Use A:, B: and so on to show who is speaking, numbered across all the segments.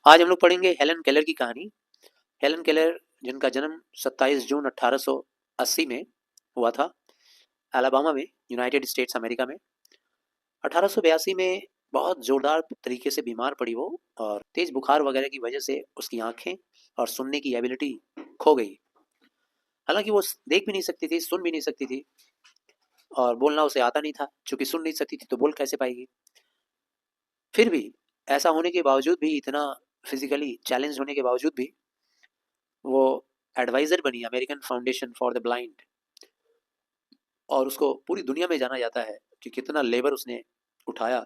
A: आज हम लोग पढ़ेंगे हेलन केलर की कहानी। हेलन केलर जिनका जन्म 27 जून 1880 में हुआ था, अलाबामा में, यूनाइटेड स्टेट्स अमेरिका में। 1882 में बहुत जोरदार तरीके से बीमार पड़ी वो, और तेज बुखार वगैरह की वजह से उसकी आंखें और सुनने की एबिलिटी खो गई। हालांकि वो देख भी नहीं सकती थी, सुन भी नहीं सकती थी, और बोलना उसे आता नहीं था। चूंकि सुन नहीं सकती थी तो बोल कैसे पाएगी। फिर भी ऐसा होने के बावजूद भी, इतना फिजिकली चैलेंज होने के बावजूद भी, वो एडवाइजर बनी American foundation for the blind, और उसको पूरी दुनिया में जाना जाता है कि कितना लेबर उसने उठाया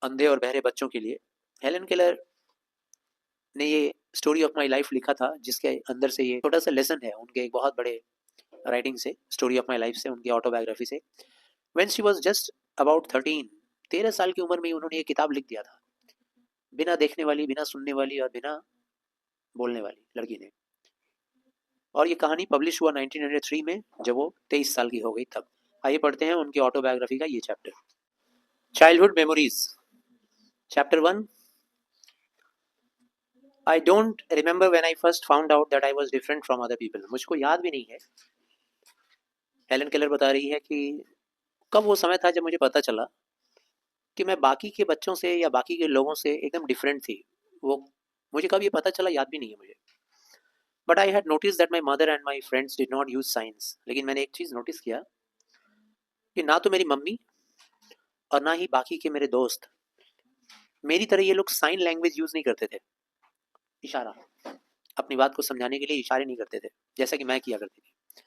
A: अंधे और बहरे बच्चों के लिए। हेलन केलर ने ये स्टोरी ऑफ माई लाइफ लिखा था, जिसके अंदर से ये छोटा सा लेसन है उनके एक बहुत बड़े राइटिंग से, स्टोरी ऑफ माई लाइफ से, उनकी ऑटोबायोग्राफी से। When she was just about 13, 13 साल की उम्र में उन्होंने ये किताब लिख दिया था, बिना देखने वाली, बिना सुनने वाली और बिना बोलने वाली लड़की ने। और ये कहानी पब्लिश हुआ 1903 में, जब वो 23 साल की हो गई तब। आइए पढ़ते हैं उनकी ऑटोबायोग्राफी का ये chapter. Childhood memories, chapter 1। I don't remember when I first found out that I was different from other people. मुझको याद भी नहीं है, हेलन केलर बता रही है, कि कब वो समय था जब मुझे पता चला कि मैं बाकी के बच्चों से या बाकी के लोगों से एकदम डिफरेंट थी। वो मुझे कब ये पता चला याद भी नहीं है मुझे। But I had notice that my mother and my friends did not use science. लेकिन मैंने एक चीज़ नोटिस किया कि ना तो मेरी मम्मी और ना ही बाकी के मेरे दोस्त मेरी तरह ये लोग साइन लैंग्वेज यूज नहीं करते थे। इशारा, अपनी बात को समझाने के लिए इशारे नहीं करते थे, जैसा कि मैं किया करती थी।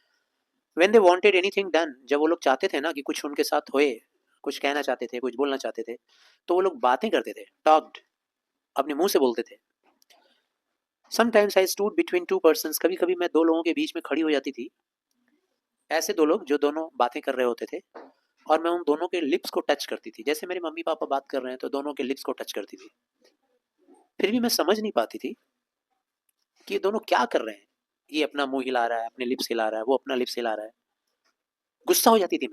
A: When they wanted anything done, जब वो लोग चाहते थे ना कि कुछ उनके साथ होए, कुछ कहना चाहते थे, कुछ बोलना चाहते थे, तो वो लोग बातें करते थे, टॉक्ड, अपने मुंह से बोलते थे। Sometimes I stood between two persons, कभी कभी मैं दो लोगों के बीच में खड़ी हो जाती थी। ऐसे दो लोग जो दोनों बातें कर रहे होते थे, और मैं उन दोनों के लिप्स को टच करती थी। जैसे मेरे मम्मी पापा बात कर रहे हैं तो दोनों के लिप्स को टच करती थी। फिर भी मैं समझ नहीं पाती थी कि ये दोनों क्या कर रहे हैं। ये अपना मुंह हिला रहा है, अपने लिप्स हिला रहा है, वो अपना लिप्स हिला रहा है। गुस्सा हो जाती थी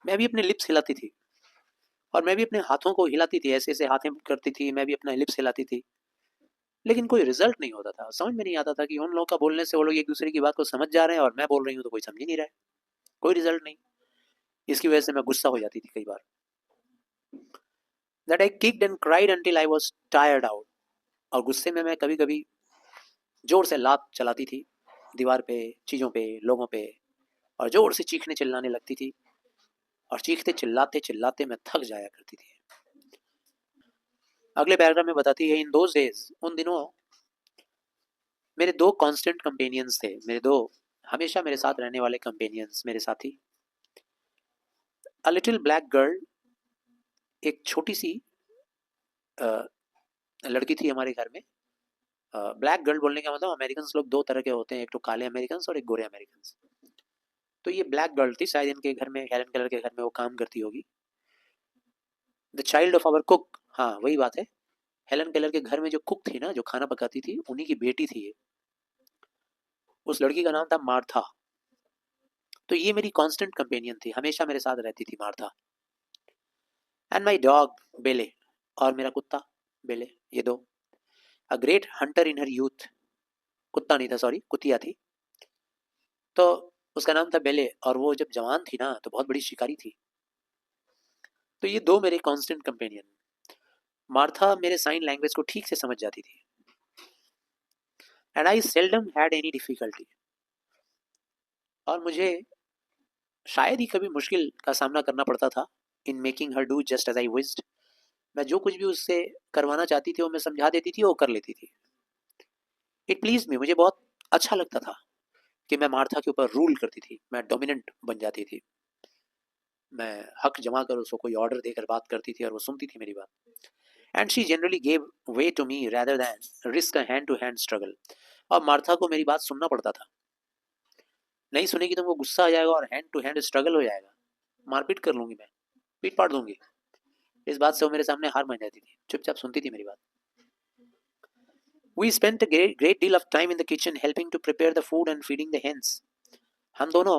A: मैं भी अपने लिप्स हिलाती थी, और मैं भी अपने हाथों को हिलाती थी, ऐसे ऐसे हाथें करती थी, मैं भी अपना लिप्स हिलाती थी। लेकिन कोई रिजल्ट नहीं होता था। समझ में नहीं आता था कि उन लोगों का बोलने से वो लोग एक दूसरे की बात को समझ जा रहे हैं, और मैं बोल रही हूँ तो कोई समझ ही नहीं रहा है, कोई रिजल्ट नहीं। इसकी वजह से मैं गुस्सा हो जाती थी कई बार। That I kicked and cried until I was tired out. और गुस्से में मैं कभी कभी जोर से लात चलाती थी दीवार पे, चीज़ों पे, लोगों पे, और जोर से चीखने चिल्लाने लगती थी। और चीखते चिल्लाते चिल्लाते मैं थक जाया करती थी। अगले पैराग्राफ में बताती है, इन दोज डेज, उन दिनों मेरे दो कांस्टेंट कंपेनियंस थे, मेरे दो हमेशा मेरे साथ रहने वाले कंपेनियंस, मेरे साथी। अ लिटिल ब्लैक गर्ल, एक छोटी सी लड़की थी हमारे घर में। ब्लैक गर्ल बोलने का मतलब, अमेरिकन लोग दो तरह के होते हैं, एक तो काले अमेरिकन और एक गोरे अमेरिकन। तो ये ब्लैक गर्ल थी, शायद इनके घर में, हेलन केलर के घर में वो काम करती होगी। The child of our cook, हाँ वही बात है। हेलन केलर के घर में जो कुक थी ना, जो खाना पकाती थी, उन्हीं की बेटी थी ये। उस लड़की का नाम था मार्था। तो ये मेरी कांस्टेंट कंपेनियन थी, हमेशा मेरे साथ रहती थी मार्था। एंड माई डॉग बेले, और मेरा कुत्ता बेले, ये दो। A great Hunter in her youth, कुत्ता नहीं था, सॉरी, कुतिया थी। तो उसका नाम था बेले, और वो जब जवान थी ना तो बहुत बड़ी शिकारी थी। तो ये दो मेरे कांस्टेंट कंपेनियन। मार्था मेरे साइन लैंग्वेज को ठीक से समझ जाती थी, and I seldom had any difficulty. और मुझे शायद ही कभी मुश्किल का सामना करना पड़ता था in making her do just as I wished. मैं जो कुछ भी उससे करवाना चाहती थी वो मैं समझा देती थी, वो कर लेती थी। इट प्लीज मी, मुझे बहुत अच्छा लगता था कि मैं मार्था के ऊपर रूल करती थी, मैं डोमिनेंट बन जाती थी। मैं हक जमा कर उसको कोई ऑर्डर देकर बात करती थी, और वो सुनती थी मेरी बात। And she generally gave way to me rather than risk a hand to hand struggle. और मार्था को मेरी बात सुनना पड़ता था। नहीं सुनेगी तो वो गुस्सा आ जाएगा और हैंड टू हैंड स्ट्रगल हो जाएगा, मारपीट कर लूंगी मैं, पीट पाट दूंगी। इस बात से वो मेरे सामने हार मान जाती थी, चुपचाप सुनती थी मेरी बात। We spent a great deal of time in the kitchen helping to prepare the food and feeding the hens. हम दोनों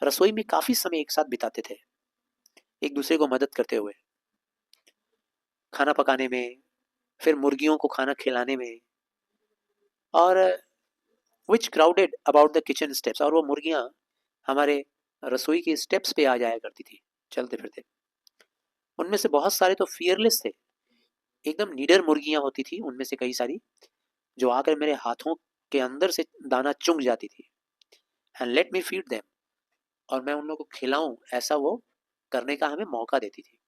A: रसोई में काफी समय एक साथ बिताते थे, एक दूसरे को मदद करते हुए, खाना पकाने में, फिर मुर्गियों को खाना खिलाने में, और which crowded about the kitchen steps, और वो मुर्गियाँ हमारे रसोई के स्टेप्स पे आ जाया करती थी चलते फिरते। उनमें से बहुत सारे तो फियरलेस थे, एकदम नीडर मुर्गियाँ होती थी उनमें से कई सारी, जो आकर मेरे हाथों के अंदर से दाना चुंग जाती थी, and let me feed them, और मैं उन लोगों को खिलाऊं ऐसा वो करने का हमें मौका देती थी।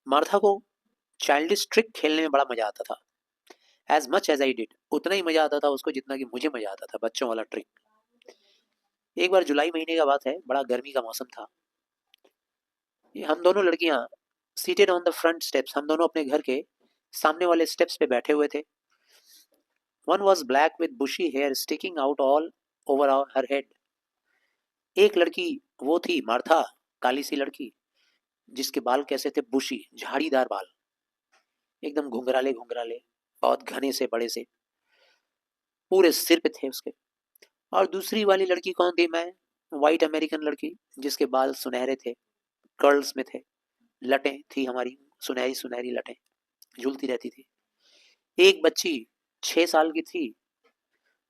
A: मार्था को चाइल्डिश ट्रिक खेलने में बड़ा मजा आता था, as much as I did, उतना ही मजा आता था उसको जितना कि मुझे मजा आता था बच्चों वाला ट्रिक। एक बार जुलाई महीने का बात है, बड़ा गर्मी का मौसम था, हम दोनों लड़कियां seated on the front steps, हम दोनों अपने घर के सामने वाले स्टेप्स पे बैठे हुए थे। One was black with bushy hair sticking out all over her head. एक लड़की वो थी मार्था, काली सी लड़की, जिसके बाल कैसे थे, बुशी, झाड़ीदार बाल, एकदम घुंघराले घुंघराले, बहुत घने से बड़े से, पूरे सिर पे थे उसके। और दूसरी वाली लड़की कौन थी, मैं, वाइट अमेरिकन लड़की, जिसके बाल सुनहरे थे, कर्ल्स में थे, लटें थी हमारी, सुनहरी सुनहरी लटें झूलती रहती थी। एक बच्ची 6 साल की थी,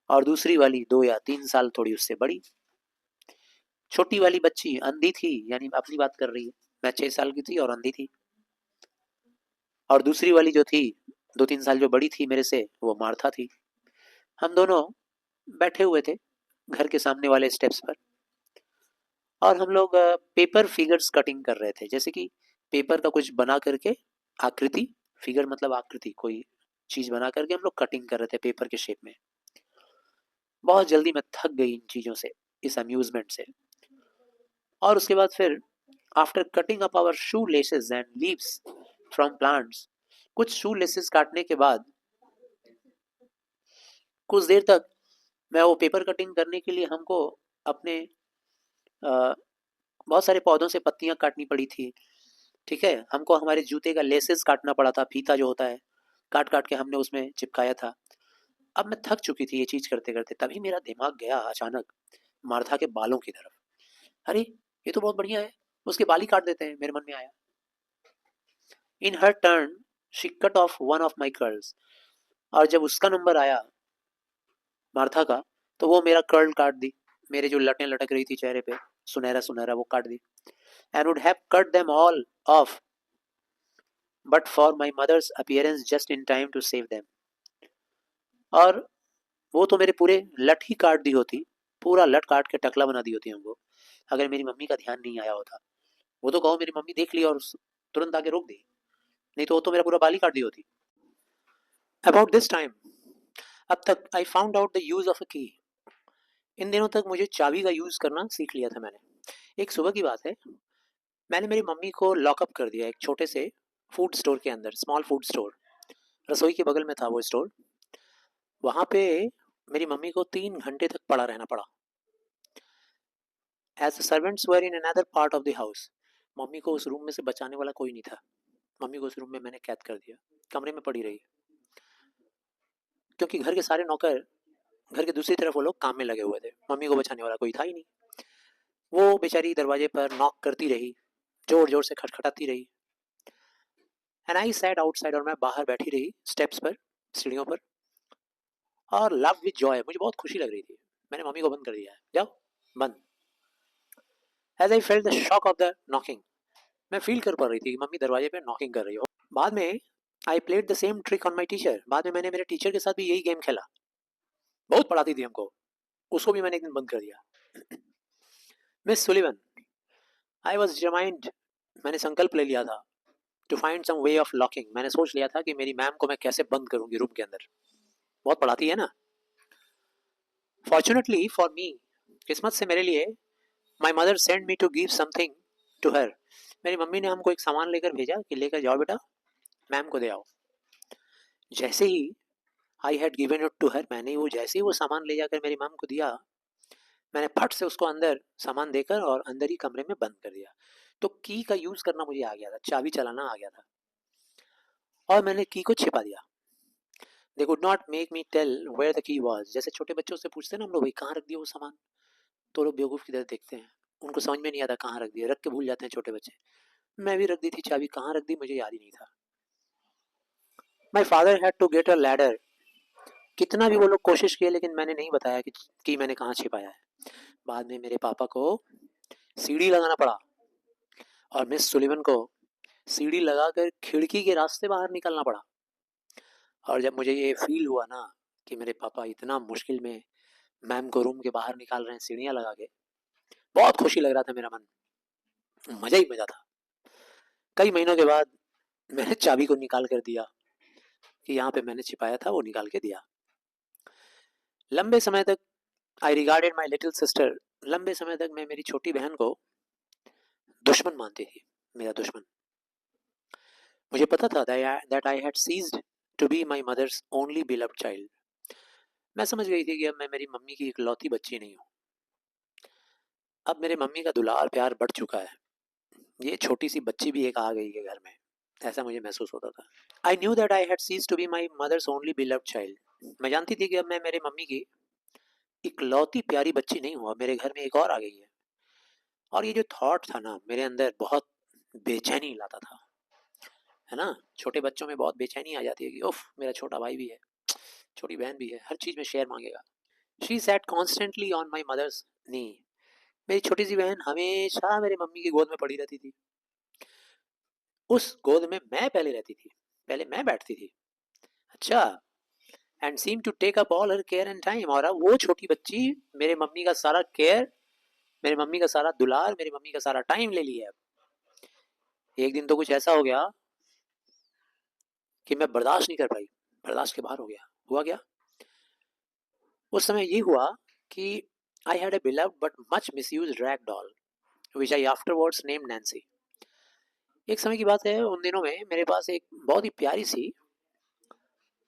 A: और दूसरी वाली 2 या 3 साल थोड़ी उससे बड़ी। छोटी वाली बच्ची अंधी थी, यानी अपनी बात कर रही है, मैं 6 साल की थी और अंधी थी। और दूसरी वाली जो थी 2-3 साल जो बड़ी थी मेरे से, वो मार्था थी। हम दोनों बैठे हुए थे घर के सामने वाले स्टेप्स पर, और हम लोग पेपर फिगर्स कटिंग कर रहे थे, जैसे कि पेपर का कुछ बना करके आकृति, फिगर मतलब आकृति, कोई चीज बना करके हम लोग कटिंग कर रहे थे पेपर के शेप में। बहुत जल्दी मैं थक गई इन चीजों से, इस अम्यूजमेंट से। और उसके बाद फिर after cutting up our shoe laces and leaves from plants, कुछ शू लेसेस काटने के बाद कुछ देर तक मैं वो पेपर कटिंग करने के लिए हमको अपने बहुत सारे पौधों से पत्तियां काटनी पड़ी थी, ठीक है, हमको हमारे जूते का लेसेस काटना पड़ा था, फीता जो होता है, काट काट के हमने उसमें चिपकाया था। अब मैं थक चुकी थी ये चीज करते करते, तभी मेरा दिमाग गया अचानक मार्था के बालों की तरफ। अरे ये तो बहुत बढ़िया है, उसके बाल ही काट देते हैं, मेरे मन में आया। In her turn she cut off one of my curls, और जब उसका नंबर आया मार्था का, तो वो मेरा कर्ल काट दी, मेरे जो लटें लटक रही थी चेहरे पे सुनहरा सुनहरा, वो काट दी, and would have cut them all off but for my mother's appearance just in time to save them. और वो तो मेरे पूरे लट ही काट दी होती, पूरा लट काट के टकला बना दी होती हमको, अगर मेरी मम्मी का ध्यान नहीं आया होता। वो तो कहो मेरी मम्मी देख ली और तुरंत आके रोक दी, नहीं तो वो तो मेरा पूरा बाल ही काट दी होती। अबाउट दिस टाइम, अब तक I found out the use of a की, इन दिनों तक मुझे चाबी का यूज करना सीख लिया था मैंने। एक सुबह की बात है, मैंने मेरी मम्मी को लॉकअप कर दिया एक छोटे से फूड स्टोर के अंदर, स्मॉल फूड स्टोर, रसोई के बगल में था वो स्टोर। वहां पे मेरी मम्मी को 3 घंटे तक पड़ा रहना पड़ा, as the servants were in another part of the house. मम्मी को उस रूम में से बचाने वाला कोई नहीं था, मम्मी को उस रूम में मैंने कैद कर दिया, कमरे में पड़ी रही, क्योंकि घर के सारे नौकर घर के दूसरी तरफ वो लोग काम में लगे हुए थे, मम्मी को बचाने वाला कोई था ही नहीं। वो बेचारी दरवाजे पर नॉक करती रही, जोर जोर से खटखटाती रही, एंड आई सैट आउटसाइड, और मैं बाहर बैठी रही स्टेप्स पर, सीढ़ियों पर, और लव विद जॉय, मुझे बहुत खुशी लग रही थी। मैंने मम्मी को बंद कर दिया है, जाओ बंद। As I felt the shock of the knocking, मैं फील कर पा रही थी कि मम्मी दरवाजे पे नॉकिंग कर रही हो। बाद में I played the same trick on my teacher, बाद में मैंने मेरे टीचर के साथ भी यही गेम खेला, बहुत पढ़ाती थी हमको, उसको भी मैंने एक दिन बंद कर दिया। Miss Sullivan, I was determined, मैंने संकल्प ले लिया था, to find some way of locking, मैंने सोच लिया था कि मेरी मैम को मैं कैसे बंद करूंगी रूम के अंदर, बहुत पढ़ाती है ना। फॉर्चुनेटली फॉर मी, किस्मत से मेरे लिए, my mother send me to give something to her, मेरी मम्मी ने हमको एक सामान लेकर भेजा कि लेकर जाओ बेटा, मैम को दे आओ। जैसे ही I had given it to her, मैंने वो जैसे ही वो सामान ले जाकर मेरी मैम को दिया, मैंने फट से उसको अंदर सामान देकर और अंदर ही कमरे में बंद कर दिया। तो की का यूज करना मुझे आ गया था, चाबी चलाना आ गया था, और मैंने की को छिपा दिया। They could not make me tell where the key was, जैसे छोटे बच्चों से पूछते हैं ना हम लोग, भाई कहाँ रख दिया वो सामान, तो लोग बेवकूफ़ की तरह देखते हैं, उनको समझ में नहीं आता कहाँ रख दिया, रख के भूल जाते हैं छोटे बच्चे। मैं भी रख दी थी चाबी, कहाँ रख दी मुझे याद ही नहीं था। My father had to get a ladder. कितना भी वो लोग कोशिश किए लेकिन मैंने नहीं बताया कि मैंने कहाँ छिपाया है। बाद में मेरे पापा को सीढ़ी लगाना पड़ा और मिस सुलिवन को सीढ़ी लगाकर खिड़की के रास्ते बाहर निकलना पड़ा। और जब मुझे ये फील हुआ ना कि मेरे पापा इतना मुश्किल में मैम को रूम के बाहर निकाल रहे हैं सीढ़ियाँ लगा के, बहुत खुशी लग रहा था मेरा मन, मजा ही मजा था। कई महीनों के बाद मैंने चाबी को निकाल कर दिया कि यहाँ पे मैंने छिपाया था, वो निकाल के दिया। लंबे समय तक आई रिगार्डेड माई लिटिल सिस्टर, लंबे समय तक मैं मेरी छोटी बहन को दुश्मन मानती थी, मेरा दुश्मन। मुझे पता था that I had ceased to be my mother's only beloved child. मैं समझ गई थी कि अब मैं मेरी मम्मी की इकलौती बच्ची नहीं हूँ। अब मेरे मम्मी का दुलार प्यार बढ़ चुका है, ये छोटी सी बच्ची भी एक आ गई है घर में, ऐसा मुझे महसूस होता था। I knew that I had ceased to be my mother's only beloved child. मैं जानती थी कि अब मैं मेरे मम्मी की इकलौती प्यारी बच्ची नहीं हूँ, अब मेरे घर में एक और आ गई है। और ये जो थॉट था ना मेरे अंदर, बहुत बेचैनी लाता था, है ना। छोटे बच्चों में बहुत बेचैनी आ जाती है कि उफ मेरा छोटा भाई भी है, छोटी बहन भी है, हर चीज में शेयर मांगेगा। She sat constantly on my mother's knee. मेरी छोटी सी बहन हमेशा मेरे मम्मी की गोद में पड़ी रहती थी। उस गोद में मैं पहले रहती थी, पहले मैं बैठती थी। अच्छा। And seem to take up all her care and time. और अब वो छोटी बच्ची मेरे मम्मी का सारा केयर, मेरी मम्मी का सारा दुलार, मेरी मम्मी का सारा टाइम ले लिया। एक दिन तो कुछ ऐसा हो गया कि मैं बर्दाश्त नहीं कर पाई, बर्दाश्त के बाहर हो गया। हुआ क्या? उस समय ये हुआ कि I had a beloved but much misused rag doll which I afterwards named Nancy. एक समय की बात है, उन दिनों में मेरे पास एक बहुत ही प्यारी सी,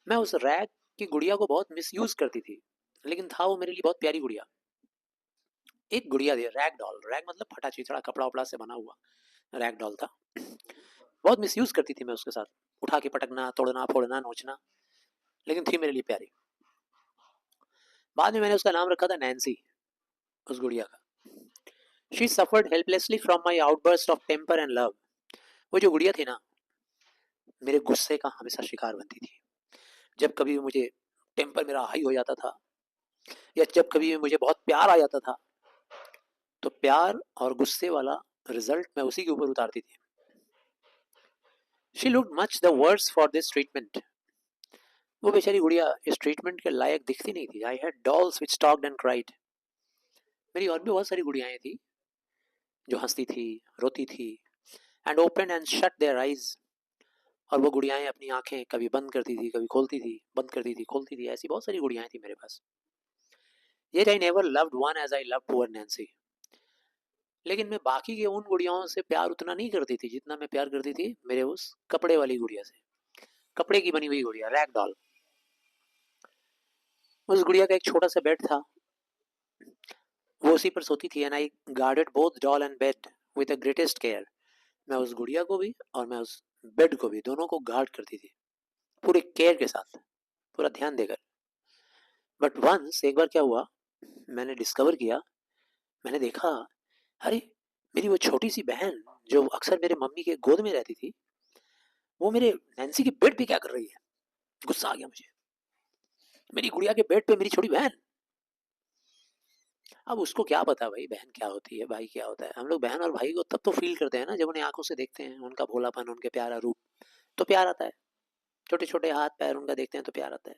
A: मैं उस रैग की गुड़िया को बहुत मिसयूज करती थी, लेकिन था वो मेरे लिए बहुत प्यारी गुड़िया। एक गुड़िया थी रैग डॉल, रैग मतलब फटा चिथड़ा कपड़ा उपड़ा से बना हुआ रैग डॉल था। बहुत मिसयूज करती थी मैं उसके साथ, उठा के पटकना, तोड़ना, फोड़ना, नोचना, लेकिन थी मेरे लिए प्यारी। बाद में मैंने उसका नाम रखा था नैन्सी, उस गुड़िया का। She suffered helplessly from my outburst of temper and love. वो जो गुड़िया थी ना, मेरे गुस्से का हमेशा शिकार बनती थी। जब कभी मुझे टेम्पर मेरा हाई हो जाता था, या जब कभी मुझे बहुत प्यार आ जाता था, तो प्यार और गुस्से वाला रिजल्ट मैं उसी के ऊपर उतारती थी। She looked much the worse for this treatment. वो बेचारी गुड़िया इस ट्रीटमेंट के लायक दिखती नहीं थी। I had dolls which talked and cried. मेरी और भी बहुत सारी गुड़ियाएं थी जो हंसती थी, रोती थी, and open and shut their eyes. और वो गुड़ियाएं अपनी आंखें कभी बंद करती थी, कभी खोलती थी, बंद करती थी, खोलती थी। ऐसी बहुत सारी गुड़ियाएं थी मेरे पास। Yet I never loved one as I love poor Nancy. लेकिन मैं बाकी के उन गुड़ियाओं से प्यार उतना नहीं करती थी जितना मैं प्यार करती थी मेरे उस कपड़े वाली गुड़िया से। कपड़े की बनी हुई गुड़िया, रैग डॉल। उस गुड़िया का एक छोटा सा बेड था, वो उसी पर सोती थी, and I guarded both doll and bed with the greatest care. मैं उस गुड़िया को भी और मैं उस बेड को भी, दोनों को गार्ड करती थी पूरे केयर के साथ, पूरा ध्यान देकर। बट वंस एक बार क्या हुआ, मैंने डिस्कवर किया, मैंने देखा, अरे मेरी वो छोटी सी बहन जो अक्सर मेरे मम्मी के गोद में रहती थी, वो मेरे नैन्सी के बेड पे क्या कर रही है। गुस्सा आ गया मुझे, मेरी गुड़िया के बेड पे मेरी छोटी बहन। अब उसको क्या पता भाई बहन क्या होती है, भाई क्या होता है। हम लोग बहन और भाई को तब तो फील करते हैं ना जब उन्हें आंखों से देखते हैं, उनका भोलापन, उनके प्यारा रूप, तो प्यार आता है। छोटे छोटे हाथ पैर उनका देखते हैं तो प्यार आता है।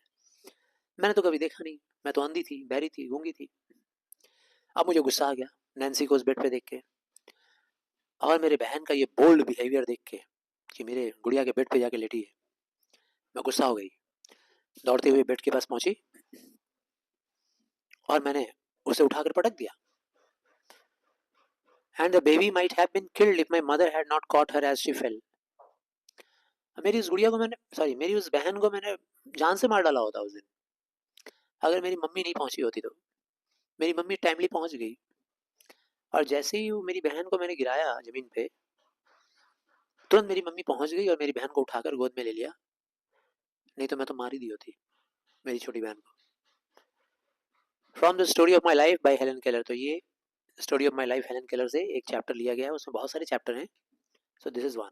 A: मैंने तो कभी देखा नहीं, मैं तो अंधी थी, बहरी थी, गूंगी थी। अब मुझे गुस्सा आ गया नैन्सी को उस बेड पे देख के, और मेरे बहन का ये बोल्ड बिहेवियर देख के कि मेरे गुड़िया के बेड पे जाके लेटी है। मैं गुस्सा हो गई, दौड़ते हुए बेड के पास पहुंची और मैंने उसे उठाकर पटक दिया। And the baby might have been killed if my mother had not caught her as she fell. मेरी उस गुड़िया को मैंने, सॉरी, मेरी उस बहन को मैंने जान से मार डाला होता उस दिन, अगर मेरी मम्मी नहीं पहुंची होती तो। मेरी मम्मी टाइमली पहुंच गई, और जैसे ही वो मेरी बहन को मैंने गिराया जमीन पे, तुरंत मेरी मम्मी पहुंच गई और मेरी बहन को उठाकर गोद में ले लिया। नहीं तो मैं तो मार ही दी होती मेरी छोटी बहन को। From the story of my life by Helen Keller. तो ये story of my life Helen Keller से एक चैप्टर लिया गया है, उसमें बहुत सारे चैप्टर हैं, सो दिस इज वन।